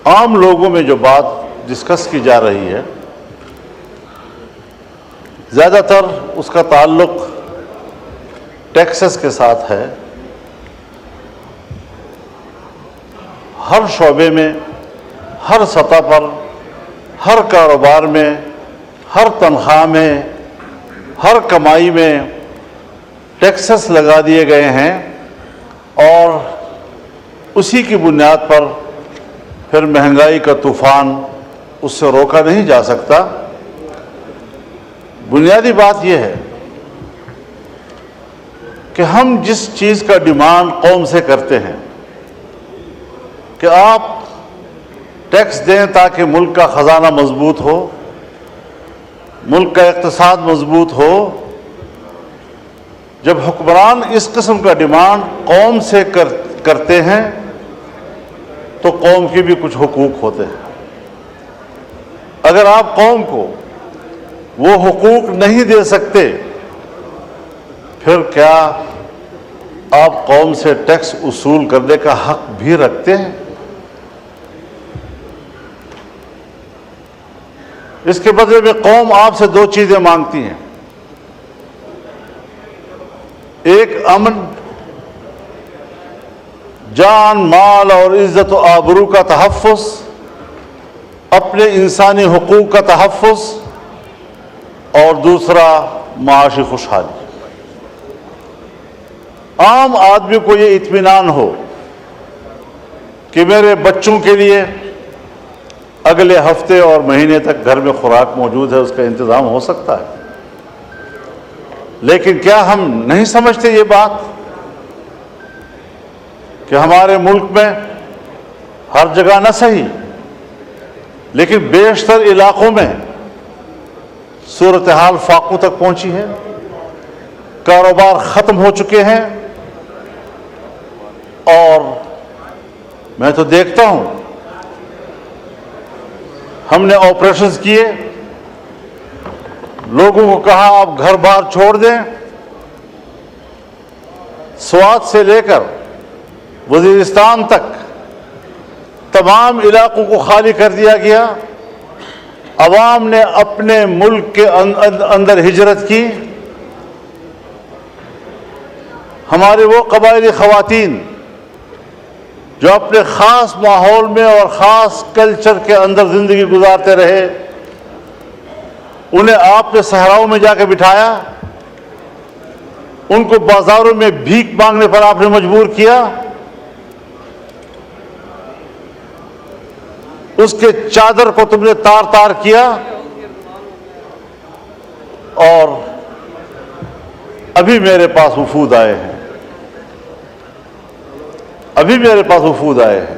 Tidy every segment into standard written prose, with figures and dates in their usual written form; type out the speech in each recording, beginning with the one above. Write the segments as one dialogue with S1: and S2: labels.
S1: عام لوگوں میں جو بات ڈسکس کی جا رہی ہے زیادہ تر اس کا تعلق ٹیکسز کے ساتھ ہے. ہر شعبے میں، ہر سطح پر، ہر کاروبار میں، ہر تنخواہ میں، ہر کمائی میں ٹیکسز لگا دیے گئے ہیں اور اسی کی بنیاد پر پھر مہنگائی کا طوفان اس سے روکا نہیں جا سکتا. بنیادی بات یہ ہے کہ ہم جس چیز کا ڈیمانڈ قوم سے کرتے ہیں کہ آپ ٹیکس دیں تاکہ ملک کا خزانہ مضبوط ہو، ملک کا اقتصاد مضبوط ہو، جب حکمران اس قسم کا ڈیمانڈ قوم سے کرتے ہیں تو قوم کے بھی کچھ حقوق ہوتے ہیں. اگر آپ قوم کو وہ حقوق نہیں دے سکتے پھر کیا آپ قوم سے ٹیکس وصول کرنے کا حق بھی رکھتے ہیں؟ اس کے بدلے میں قوم آپ سے دو چیزیں مانگتی ہیں. ایک امن، جان، مال اور عزت و آبرو کا تحفظ، اپنے انسانی حقوق کا تحفظ، اور دوسرا معاشی خوشحالی. عام آدمی کو یہ اطمینان ہو کہ میرے بچوں کے لیے اگلے ہفتے اور مہینے تک گھر میں خوراک موجود ہے، اس کا انتظام ہو سکتا ہے. لیکن کیا ہم نہیں سمجھتے یہ بات کہ ہمارے ملک میں ہر جگہ نہ صحیح لیکن بیشتر علاقوں میں صورتحال فاقوں تک پہنچی ہے، کاروبار ختم ہو چکے ہیں، اور میں تو دیکھتا ہوں ہم نے آپریشنز کیے، لوگوں کو کہا آپ گھر بار چھوڑ دیں، سوات سے لے کر وزیرستان تک تمام علاقوں کو خالی کر دیا گیا. عوام نے اپنے ملک کے اندر ہجرت کی. ہمارے وہ قبائلی خواتین جو اپنے خاص ماحول میں اور خاص کلچر کے اندر زندگی گزارتے رہے، انہیں آپ نے صحراؤں میں جا کے بٹھایا، ان کو بازاروں میں بھیک مانگنے پر آپ نے مجبور کیا، اس کے چادر کو تم نے تار تار کیا، اور ابھی میرے پاس وفود آئے ہیں، ابھی میرے پاس وفود آئے ہیں.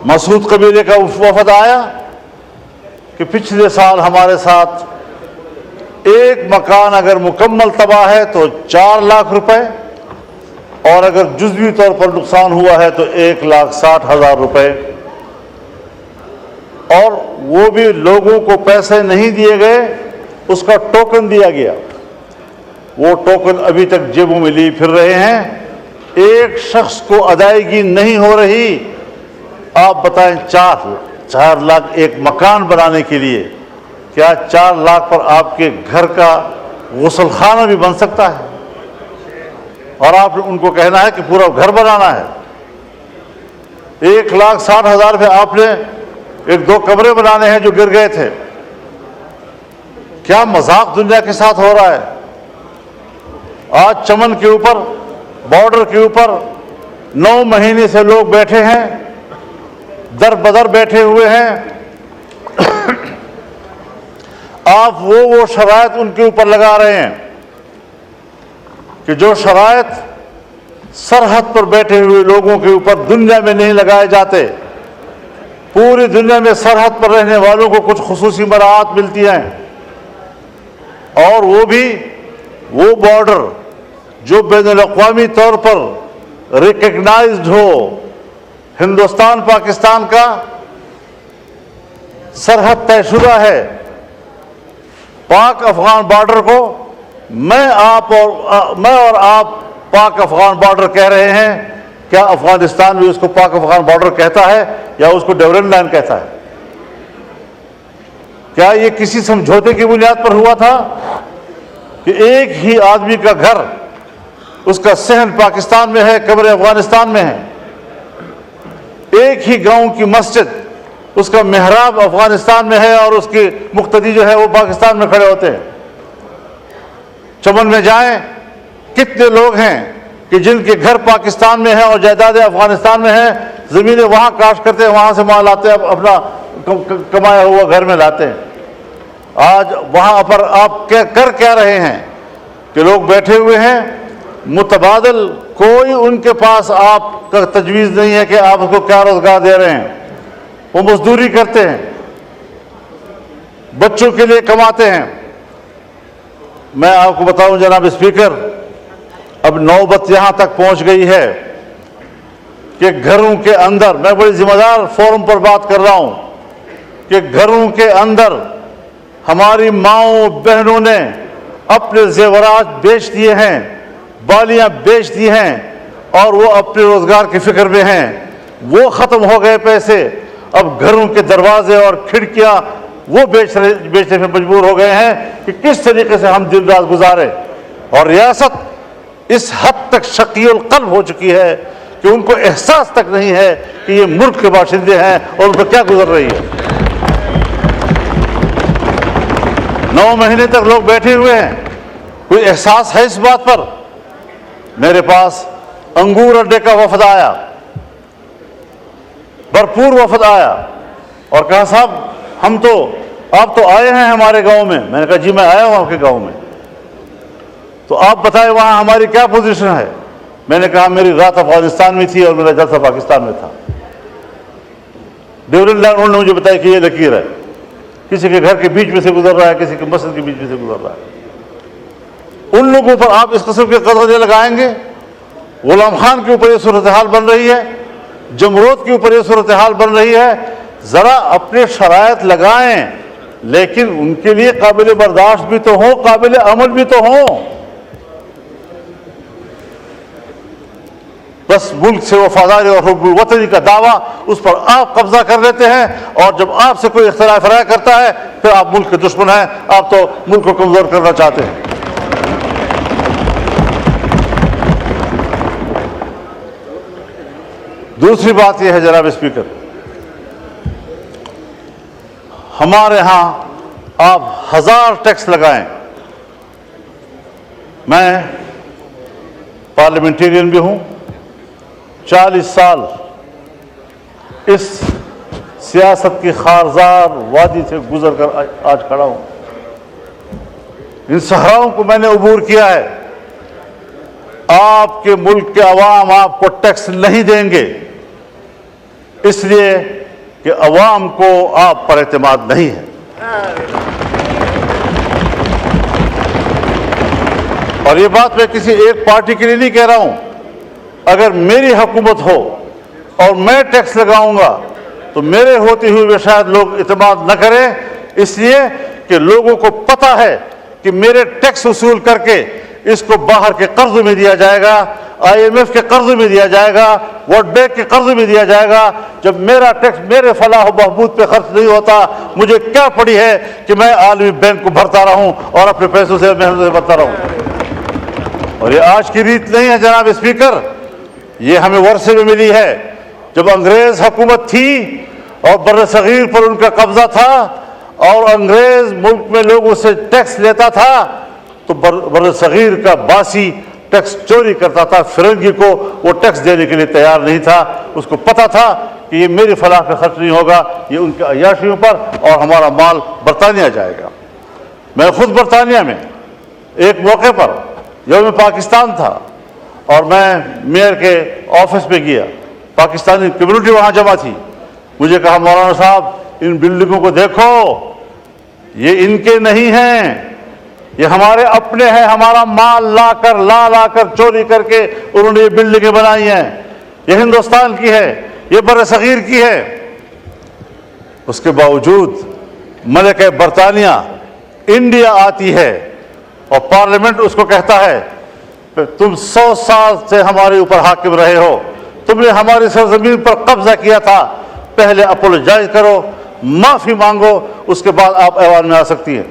S1: مسعود قبیلے کا وفد آیا کہ پچھلے سال ہمارے ساتھ ایک مکان اگر مکمل تباہ ہے تو 4 لاکھ روپے، اور اگر جزوی طور پر نقصان ہوا ہے تو 1,60,000 روپے. اور وہ بھی لوگوں کو پیسے نہیں دیے گئے، اس کا ٹوکن دیا گیا. وہ ٹوکن ابھی تک جیبوں میں لیے پھر رہے ہیں. ایک شخص کو ادائیگی نہیں ہو رہی. آپ بتائیں 4 لاکھ ایک مکان بنانے کے لیے، کیا 4 لاکھ پر آپ کے گھر کا غسل خانہ بھی بن سکتا ہے؟ اور آپ ان کو کہنا ہے کہ پورا گھر بنانا ہے. 1,60,000 روپے آپ نے 1-2 کمرے بنانے ہیں جو گر گئے تھے. کیا مذاق دنیا کے ساتھ ہو رہا ہے؟ آج چمن کے اوپر، بارڈر کے اوپر 9 مہینے سے لوگ بیٹھے ہیں، در بدر بیٹھے ہوئے ہیں. آپ وہ شرائط ان کے اوپر لگا رہے ہیں کہ جو شرائط سرحد پر بیٹھے ہوئے لوگوں کے اوپر دنیا میں نہیں لگائے جاتے. پوری دنیا میں سرحد پر رہنے والوں کو کچھ خصوصی مراعات ملتی ہیں، اور وہ بھی وہ بارڈر جو بین الاقوامی طور پر ریکگنائزڈ ہو. ہندوستان پاکستان کا سرحد طے شدہ ہے. پاک افغان بارڈر کو میں اور آپ پاک افغان بارڈر کہہ رہے ہیں. کیا افغانستان بھی اس کو پاک افغان بارڈر کہتا ہے یا اس کو ڈیورن لائن کہتا ہے؟ کیا یہ کسی سمجھوتے کی بنیاد پر ہوا تھا کہ ایک ہی آدمی کا گھر، اس کا صحن پاکستان میں ہے، قبر افغانستان میں ہے، ایک ہی گاؤں کی مسجد، اس کا محراب افغانستان میں ہے اور اس کے مقتدی جو ہے وہ پاکستان میں کھڑے ہوتے ہیں؟ چمن میں جائیں، کتنے لوگ ہیں کہ جن کے گھر پاکستان میں ہیں اور جائیدادیں افغانستان میں ہیں، زمینیں وہاں کاشت کرتے ہیں، وہاں سے مال لاتے ہیں، اپنا کمایا ہوا گھر میں لاتے ہیں۔ آج وہاں پر آپ کر کیا رہے ہیں کہ لوگ بیٹھے ہوئے ہیں متبادل، کوئی ان کے پاس آپ کا تجویز نہیں ہے کہ آپ اس کو کیا روزگار دے رہے ہیں۔ وہ مزدوری کرتے ہیں، بچوں کے لیے کماتے ہیں۔ میں آپ کو بتاؤں جناب اسپیکر، اب نوبت یہاں تک پہنچ گئی ہے کہ گھروں کے اندر، میں بڑی ذمہ دار فورم پر بات کر رہا ہوں، کہ گھروں کے اندر ہماری ماؤں بہنوں نے اپنے زیورات بیچ دیے ہیں، بالیاں بیچ دی ہیں، اور وہ اپنے روزگار کی فکر میں ہیں۔ وہ ختم ہو گئے پیسے، اب گھروں کے دروازے اور کھڑکیاں وہ بیچنے میں مجبور ہو گئے ہیں کہ کس طریقے سے ہم دن رات گزارے۔ اور ریاست اس حد تک شقی القلب ہو چکی ہے کہ ان کو احساس تک نہیں ہے کہ یہ ملک کے باشندے ہیں اور ان پر کیا گزر رہی ہے۔ 9 مہینے تک لوگ بیٹھے ہوئے ہیں، کوئی احساس ہے اس بات پر؟ میرے پاس انگور اڈے کا وفد آیا، بھرپور وفد آیا، اور کہا صاحب آپ تو آئے ہیں ہمارے گاؤں میں۔ میں نے کہا جی میں آیا ہوں آپ کے گاؤں میں، تو آپ بتائیں وہاں ہماری کیا پوزیشن ہے؟ میں نے کہا میری رات افغانستان میں تھی اور میرا جلسہ پاکستان میں تھا۔ ڈیورن لائن انہوں نے مجھے بتایا کہ یہ لکیر ہے، کسی کے گھر کے بیچ میں سے گزر رہا ہے، کسی کے مسجد کے بیچ میں سے گزر رہا ہے۔ ان لوگوں پر آپ اس قسم کے قدغنے لگائیں گے؟ غلام خان کے اوپر یہ صورتحال بن رہی ہے، جمرود کے اوپر یہ صورتحال بن رہی ہے۔ ذرا اپنے شرائط لگائیں، لیکن ان کے لیے قابل برداشت بھی تو ہوں، قابل عمل بھی تو ہوں۔ بس ملک سے وفاداری اور حب الوطنی کا دعویٰ، اس پر آپ قبضہ کر لیتے ہیں، اور جب آپ سے کوئی اختلاف رائے کرتا ہے پھر آپ ملک کے دشمن ہیں، آپ تو ملک کو کمزور کرنا چاہتے ہیں۔ دوسری بات یہ ہے جناب اسپیکر، ہمارے ہاں آپ 1000 ٹیکس لگائیں، میں پارلیمنٹیرین بھی ہوں، 40 سال اس سیاست کی خارزار وادی سے گزر کر آج کھڑا ہوں۔ ان صحراؤں کو میں نے عبور کیا ہے۔ آپ کے ملک کے عوام آپ کو ٹیکس نہیں دیں گے، اس لیے کہ عوام کو آپ پر اعتماد نہیں ہے۔ اور یہ بات میں کسی ایک پارٹی کے لیے نہیں کہہ رہا ہوں۔ اگر میری حکومت ہو اور میں ٹیکس لگاؤں گا تو میرے ہوتے ہوئے بھی شاید لوگ اعتماد نہ کریں، اس لیے کہ لوگوں کو پتہ ہے کہ میرے ٹیکس وصول کر کے اس کو باہر کے قرض میں دیا جائے گا، IMF کے قرض میں دیا جائے گا، ورلڈ بینک کے قرض میں دیا جائے گا۔ جب میرا ٹیکس میرے فلاح و بہبود پہ خرچ نہیں ہوتا، مجھے کیا پڑی ہے کہ میں عالمی بینک کو بھرتا رہوں اور اپنے پیسوں سے محنت سے بھرتا رہوں۔ اور یہ آج کی ریت نہیں ہے جناب اسپیکر، یہ ہمیں ورثے میں ملی ہے۔ جب انگریز حکومت تھی اور بر صغیر پر ان کا قبضہ تھا اور انگریز ملک میں لوگوں سے ٹیکس لیتا تھا تو بر صغیر کا باسی ٹیکس چوری کرتا تھا، فرنگی کو وہ ٹیکس دینے کے لیے تیار نہیں تھا۔ اس کو پتا تھا کہ یہ میری فلاح پہ خرچ نہیں ہوگا، یہ ان کے عیاشیوں پر، اور ہمارا مال برطانیہ جائے گا۔ میں خود برطانیہ میں ایک موقع پر یوم پاکستان تھا اور میں میئر کے آفس میں گیا، پاکستانی کمیونٹی وہاں جمع تھی۔ مجھے کہا مولانا صاحب ان بلڈنگوں کو دیکھو، یہ ان کے نہیں ہیں، یہ ہمارے اپنے ہیں، ہمارا مال لا کر چوری کر کے انہوں نے یہ بلڈنگیں بنائی ہیں، یہ ہندوستان کی ہے، یہ بر صغیر کی ہے۔ اس کے باوجود ملکہ برطانیہ انڈیا آتی ہے اور پارلیمنٹ اس کو کہتا ہے تم 100 سال سے ہمارے اوپر حاکم رہے ہو، تم نے ہماری سرزمین پر قبضہ کیا تھا، پہلے اپولوجائز کرو، معافی مانگو، اس کے بعد آپ ایوان میں آ سکتی ہیں۔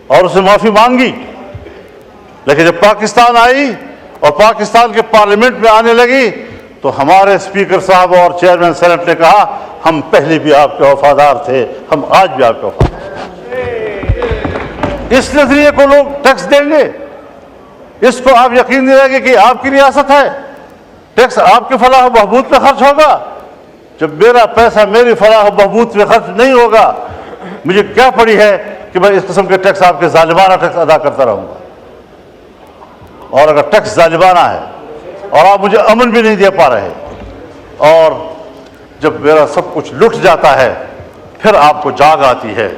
S1: اور اس نے معافی مانگی، لیکن جب پاکستان آئی اور پاکستان کے پارلیمنٹ میں آنے لگی تو ہمارے اسپیکر صاحب اور چیئرمین سینٹ نے کہا ہم پہلے بھی آپ کے وفادار تھے، ہم آج بھی آپ کے وفادار ہیں۔ اس نظریے کو لوگ ٹیکس دیں گے، اس کو آپ یقین دلائیں گے کہ آپ کی ریاست ہے، ٹیکس آپ کے فلاح و بہبود پہ خرچ ہوگا؟ جب میرا پیسہ میری فلاح و بہبود پہ خرچ نہیں ہوگا، مجھے کیا پڑی ہے کہ میں اس قسم کے ٹیکس، آپ کے ظالمانہ ٹیکس ادا کرتا رہوں گا؟ اور اگر ٹیکس ظالمانہ ہے اور آپ مجھے امن بھی نہیں دے پا رہے، اور جب میرا سب کچھ لٹ جاتا ہے پھر آپ کو جاگ آتی ہے۔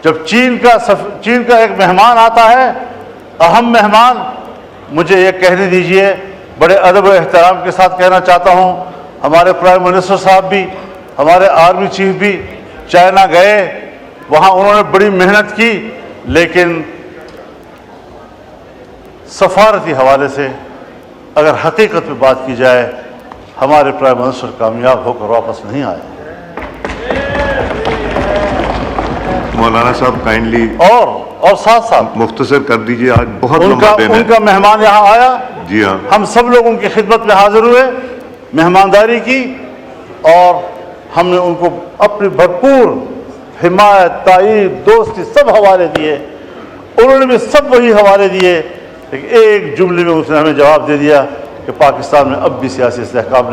S1: جب چین کا ایک مہمان آتا ہے، اہم مہمان، مجھے یہ کہنے دیجئے، بڑے ادب و احترام کے ساتھ کہنا چاہتا ہوں، ہمارے پرائم منسٹر صاحب بھی، ہمارے آرمی چیف بھی چائنا گئے، وہاں انہوں نے بڑی محنت کی، لیکن سفارتی حوالے سے اگر حقیقت پہ بات کی جائے، ہمارے پرائم منسٹر کامیاب ہو کر واپس نہیں آئے۔
S2: مولانا صاحب کائنڈلی
S1: اور ساتھ ساتھ
S2: مختصر کر دیجئے، آج بہت لمبا دن ہے۔
S1: ان کا مہمان یہاں آیا،
S2: جی ہاں،
S1: ہم سب لوگ ان کی خدمت میں حاضر ہوئے، مہمانداری کی، اور ہم نے ان کو اپنی بھرپور حمایت، تائید، دوستی سب حوالے دیے، انہوں نے بھی سب وہی حوالے دیے، لیکن ایک جملے میں اس نے ہمیں جواب دے دیا کہ پاکستان میں اب بھی سیاسی استحکام